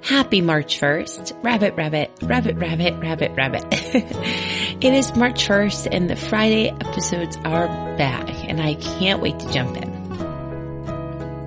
Happy March 1st. Rabbit, rabbit, rabbit, rabbit, rabbit, rabbit. It is March 1st and the Friday episodes are back and I can't wait to jump in.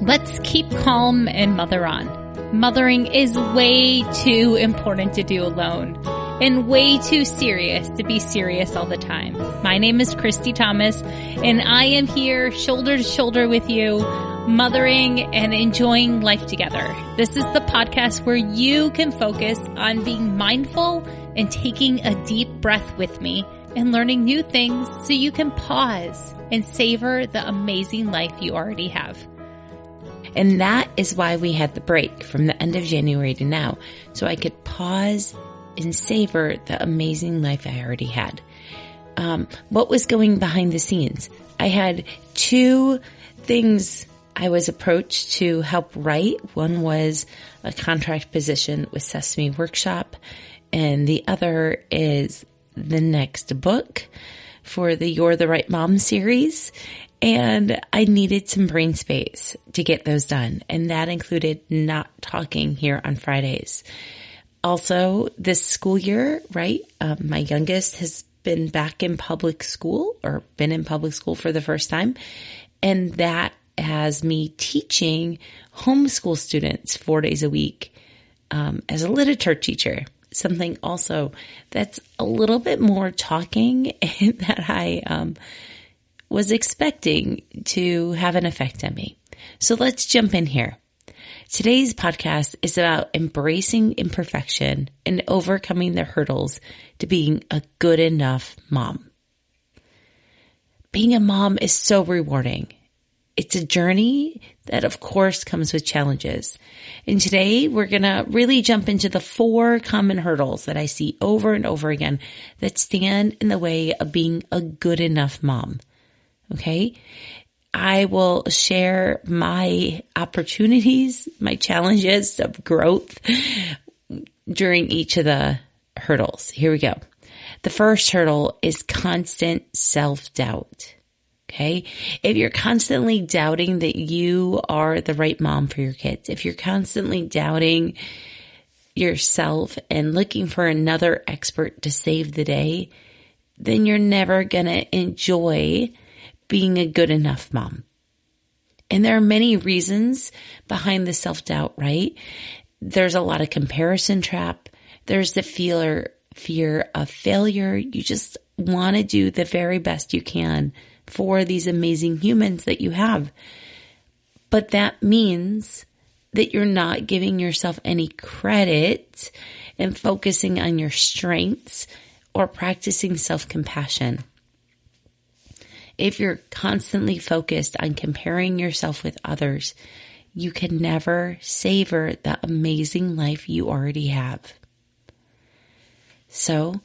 Let's keep calm and mother on. Mothering is way too important to do alone and way too serious to be serious all the time. My name is Christy Thomas and I am here shoulder to shoulder with you, mothering and enjoying life together. This is the podcast where you can focus on being mindful and taking a deep breath with me and learning new things so you can pause and savor the amazing life you already have. And that is why we had the break from the end of January to now, so I could pause and savor the amazing life I already had. What was going behind the scenes? I had two things I was approached to help write. One was a contract position with Sesame Workshop, and the other is the next book for the You're the Right Mom series. And I needed some brain space to get those done. And that included not talking here on Fridays. Also, this school year, right? My youngest has been back in public school or been in public school for the first time. And that has me teaching homeschool students 4 days a week as a literature teacher. Something also that's a little bit more talking that I was expecting to have an effect on me. So let's jump in here. Today's podcast is about embracing imperfection and overcoming the hurdles to being a good enough mom. Being a mom is so rewarding. It's a journey that, of course, comes with challenges. And today we're going to really jump into the 4 common hurdles that I see over and over again that stand in the way of being a good enough mom. Okay. I will share my opportunities, my challenges of growth during each of the hurdles. Here we go. The first hurdle is constant self-doubt. Okay. If you're constantly doubting that you are the right mom for your kids, if you're constantly doubting yourself and looking for another expert to save the day, then you're never going to enjoy being a good enough mom. And there are many reasons behind the self-doubt, right? There's a lot of comparison trap. There's the fear of failure. You just want to do the very best you can for these amazing humans that you have. But that means that you're not giving yourself any credit and focusing on your strengths or practicing self-compassion. If you're constantly focused on comparing yourself with others, you can never savor the amazing life you already have. So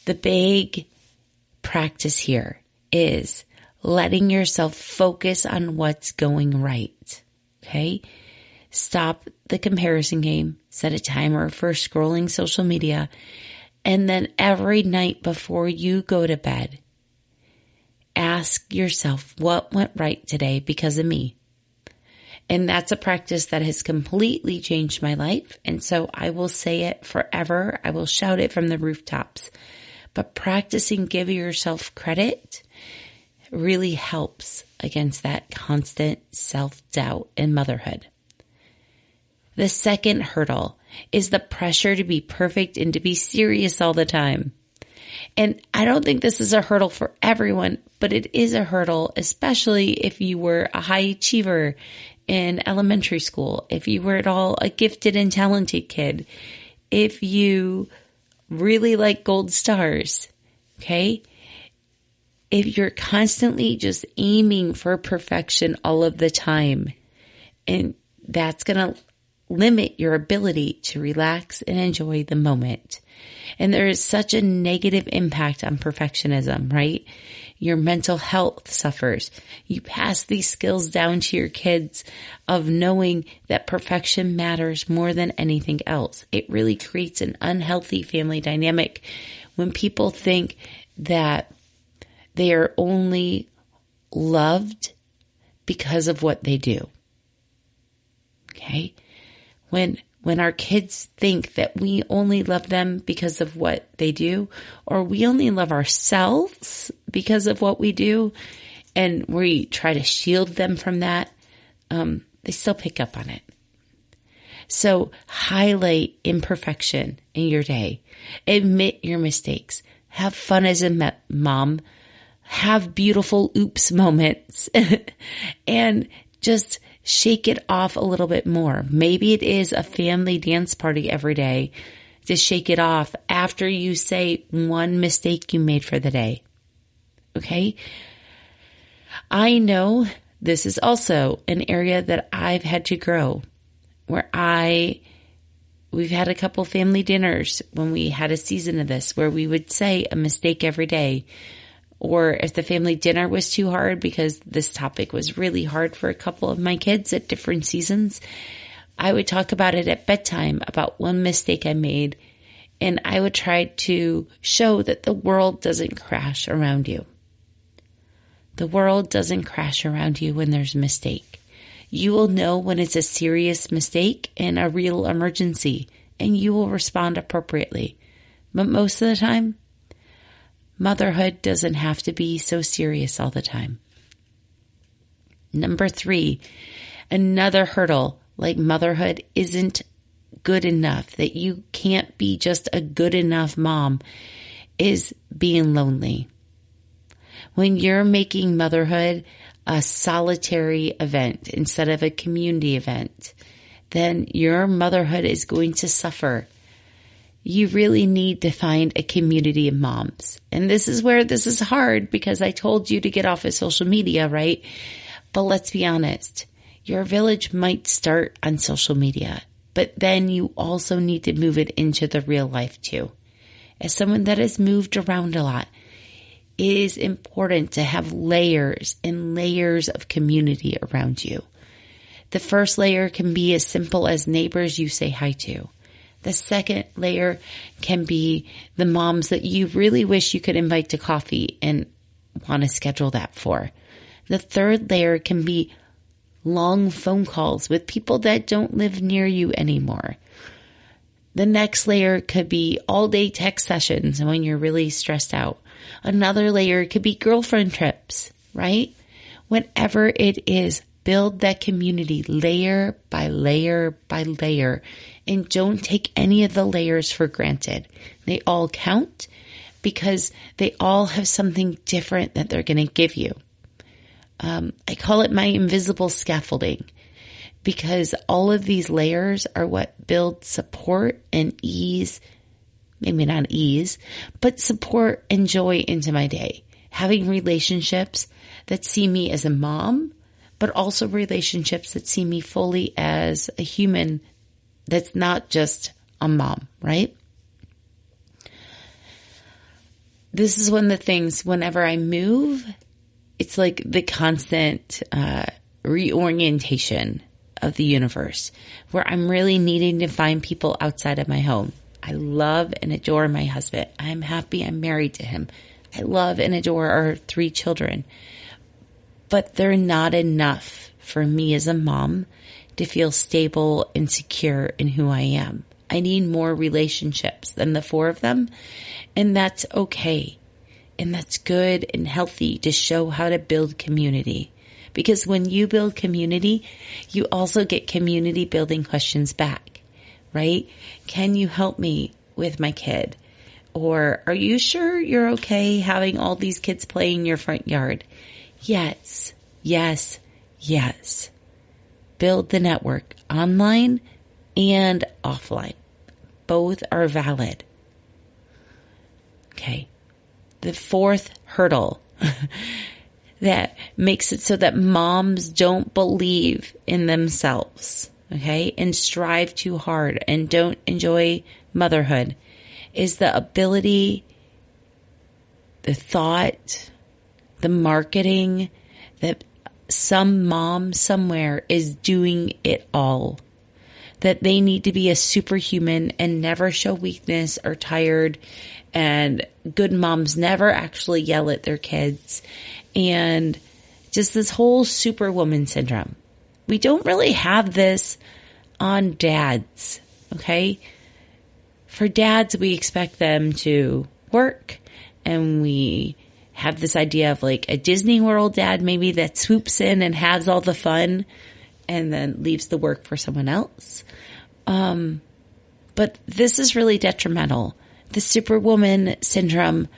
the big practice here is letting yourself focus on what's going right. Okay? Stop the comparison game, set a timer for scrolling social media, and then every night before you go to bed, ask yourself what went right today because of me. And that's a practice that has completely changed my life. And so I will say it forever. I will shout it from the rooftops. But practicing giving yourself credit really helps against that constant self-doubt in motherhood. The second hurdle is the pressure to be perfect and to be serious all the time. And I don't think this is a hurdle for everyone, but it is a hurdle, especially if you were a high achiever in elementary school, if you were at all a gifted and talented kid, if you really like gold stars, okay? If you're constantly just aiming for perfection all of the time, and that's going to limit your ability to relax and enjoy the moment. And there is such a negative impact on perfectionism, right? Your mental health suffers. You pass these skills down to your kids of knowing that perfection matters more than anything else. It really creates an unhealthy family dynamic when people think that they are only loved because of what they do. Okay? When when our kids think that we only love them because of what they do, or we only love ourselves because of what we do, and we try to shield them from that, they still pick up on it. So highlight imperfection in your day. Admit your mistakes. Have fun as a mom. Have beautiful oops moments. And just shake it off a little bit more. Maybe it is a family dance party every day to shake it off after you say one mistake you made for the day. Okay? I know this is also an area that I've had to grow, where we've had a couple family dinners when we had a season of this, where we would say a mistake every day. Or if the family dinner was too hard, because this topic was really hard for a couple of my kids at different seasons, I would talk about it at bedtime, about one mistake I made. And I would try to show that the world doesn't crash around you. The world doesn't crash around you when there's a mistake. You will know when it's a serious mistake and a real emergency, and you will respond appropriately. But most of the time, motherhood doesn't have to be so serious all the time. Number 3, another hurdle like motherhood isn't good enough, that you can't be just a good enough mom, is being lonely. When you're making motherhood a solitary event instead of a community event, then your motherhood is going to suffer. You really need to find a community of moms. And this is where this is hard, because I told you to get off of social media, right? But let's be honest. Your village might start on social media, but then you also need to move it into the real life too. As someone that has moved around a lot, it is important to have layers and layers of community around you. The first layer can be as simple as neighbors you say hi to. The second layer can be the moms that you really wish you could invite to coffee and want to schedule that for. The third layer can be long phone calls with people that don't live near you anymore. The next layer could be all-day text sessions when you're really stressed out. Another layer could be girlfriend trips, right? Whatever it is, build that community layer by layer by layer, and don't take any of the layers for granted. They all count because they all have something different that they're going to give you. I call it my invisible scaffolding, because all of these layers are what build support and ease, maybe not ease, but support and joy into my day. Having relationships that see me as a mom, but also relationships that see me fully as a human that's not just a mom, right? This is one of the things, whenever I move, it's like the constant reorientation of the universe, where I'm really needing to find people outside of my home. I love and adore my husband. I'm happy I'm married to him. I love and adore our 3 children. But they're not enough for me as a mom to feel stable and secure in who I am. I need more relationships than the 4 of them, and that's okay. And that's good and healthy to show how to build community. Because when you build community, you also get community building questions back, right? Can you help me with my kid? Or are you sure you're okay having all these kids play in your front yard? Yes, yes, yes. Build the network online and offline. Both are valid. Okay. The 4th hurdle that makes it so that moms don't believe in themselves, okay, and strive too hard and don't enjoy motherhood is the ability, the thought, the marketing that some mom somewhere is doing it all. That they need to be a superhuman and never show weakness or tired, and good moms never actually yell at their kids, and just this whole superwoman syndrome. We don't really have this on dads, Okay? For dads, we expect them to work, and we have this idea of like a Disney World dad maybe that swoops in and has all the fun and then leaves the work for someone else. But this is really detrimental. The superwoman syndrome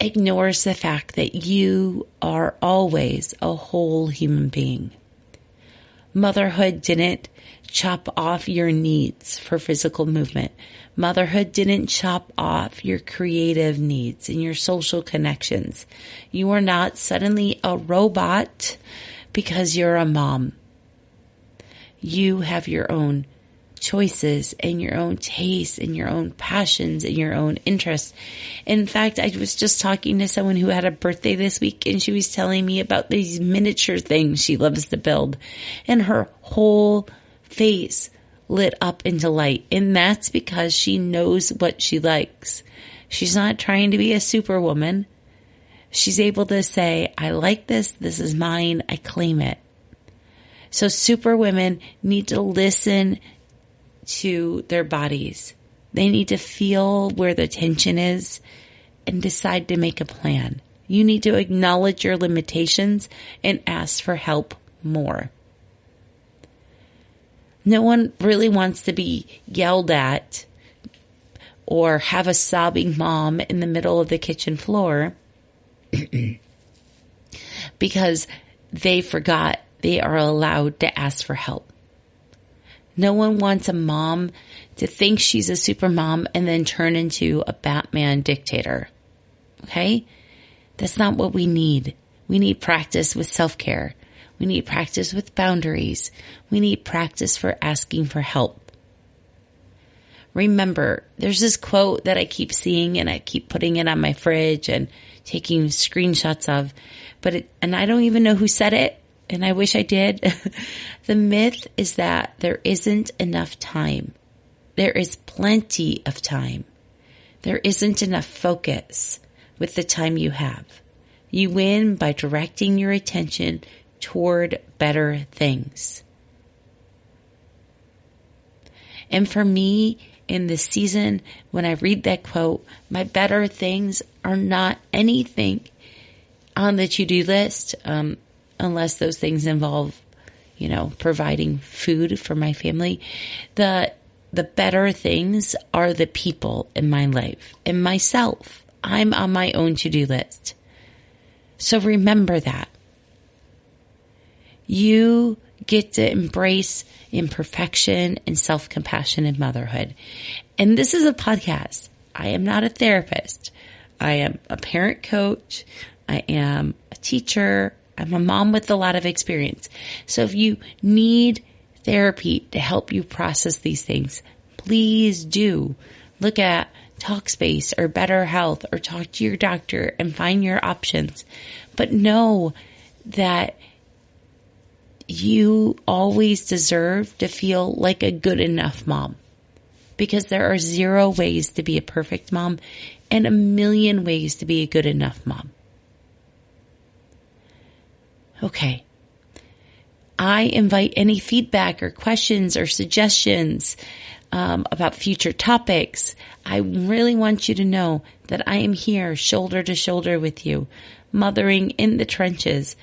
ignores the fact that you are always a whole human being. Motherhood didn't chop off your needs for physical movement. Motherhood didn't chop off your creative needs and your social connections. You are not suddenly a robot because you're a mom. You have your own choices and your own tastes and your own passions and your own interests. In fact, I was just talking to someone who had a birthday this week, and she was telling me about these miniature things she loves to build, and her whole face lit up into light. And that's because she knows what she likes. She's not trying to be a superwoman. She's able to say, I like this. This is mine. I claim it. So superwomen need to listen to their bodies. They need to feel where the tension is and decide to make a plan. You need to acknowledge your limitations and ask for help more. No one really wants to be yelled at or have a sobbing mom in the middle of the kitchen floor because they forgot they are allowed to ask for help. No one wants a mom to think she's a super mom and then turn into a Batman dictator. Okay? That's not what we need. We need practice with self-care. We need practice with boundaries. We need practice for asking for help. Remember, there's this quote that I keep seeing and I keep putting it on my fridge and taking screenshots of, and I don't even know who said it, and I wish I did. The myth is that there isn't enough time. There is plenty of time. There isn't enough focus with the time you have. You win by directing your attention toward better things. And for me, in this season, when I read that quote, my better things are not anything on the to-do list, unless those things involve, providing food for my family. The better things are the people in my life and myself. I'm on my own to-do list. So remember that. You get to embrace imperfection and self-compassion in motherhood. And this is a podcast. I am not a therapist. I am a parent coach. I am a teacher. I'm a mom with a lot of experience. So if you need therapy to help you process these things, please do look at Talkspace or Better Health or talk to your doctor and find your options. But know that you always deserve to feel like a good enough mom, because there are 0 ways to be a perfect mom and 1,000,000 ways to be a good enough mom. Okay. I invite any feedback or questions or suggestions about future topics. I really want you to know that I am here shoulder to shoulder with you, mothering in the trenches.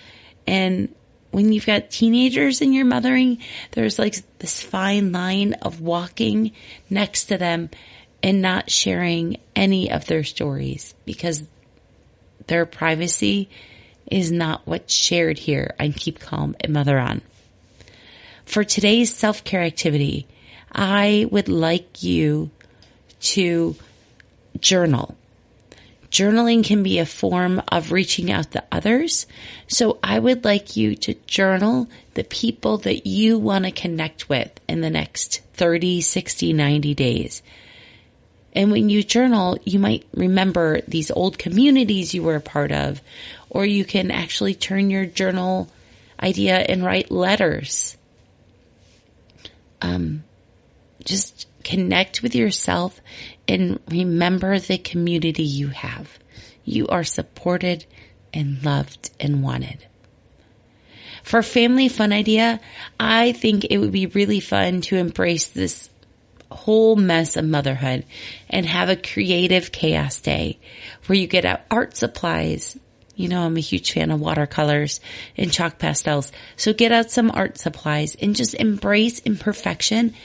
And when you've got teenagers and you're mothering, there's like this fine line of walking next to them and not sharing any of their stories, because their privacy is not what's shared here on Keep Calm and Mother On. For today's self-care activity, I would like you to journal. Journaling can be a form of reaching out to others. So I would like you to journal the people that you want to connect with in the next 30, 60, 90 days. And when you journal, you might remember these old communities you were a part of, or you can actually turn your journal idea and write letters. Just connect with yourself and remember the community you have. You are supported and loved and wanted. For a family fun idea, I think it would be really fun to embrace this whole mess of motherhood and have a creative chaos day where you get out art supplies. You know, I'm a huge fan of watercolors and chalk pastels. So get out some art supplies and just embrace imperfection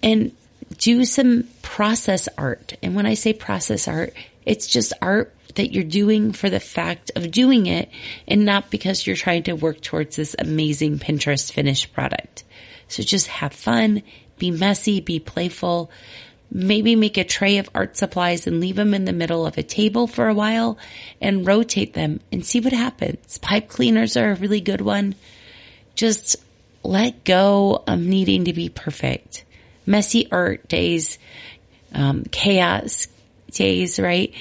and do some process art. And when I say process art, it's just art that you're doing for the fact of doing it and not because you're trying to work towards this amazing Pinterest finished product. So just have fun, be messy, be playful. Maybe make a tray of art supplies and leave them in the middle of a table for a while and rotate them and see what happens. Pipe cleaners are a really good one. Just let go of needing to be perfect. Messy art days, chaos days, right?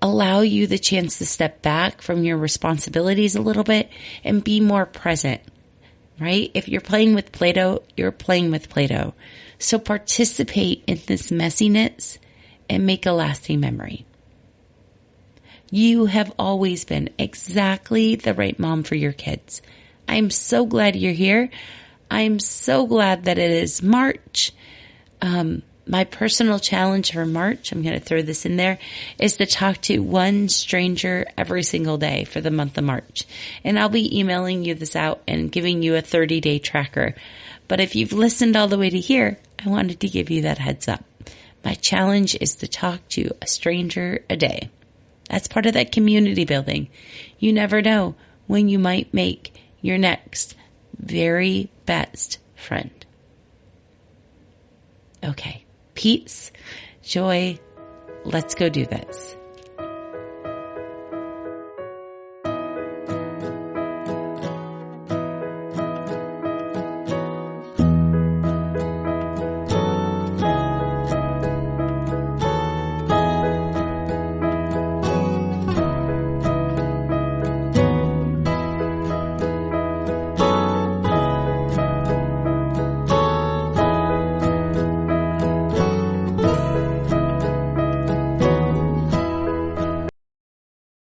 Allow you the chance to step back from your responsibilities a little bit and be more present, right? If you're playing with Play-Doh, you're playing with Play-Doh. So participate in this messiness and make a lasting memory. You have always been exactly the right mom for your kids. I'm so glad you're here. I'm so glad that it is March. My personal challenge for March, I'm going to throw this in there, is to talk to one stranger every single day for the month of March. And I'll be emailing you this out and giving you a 30-day tracker. But if you've listened all the way to here, I wanted to give you that heads up. My challenge is to talk to a stranger a day. That's part of that community building. You never know when you might make your next very best friend. Okay. Peace, joy. Let's go do this.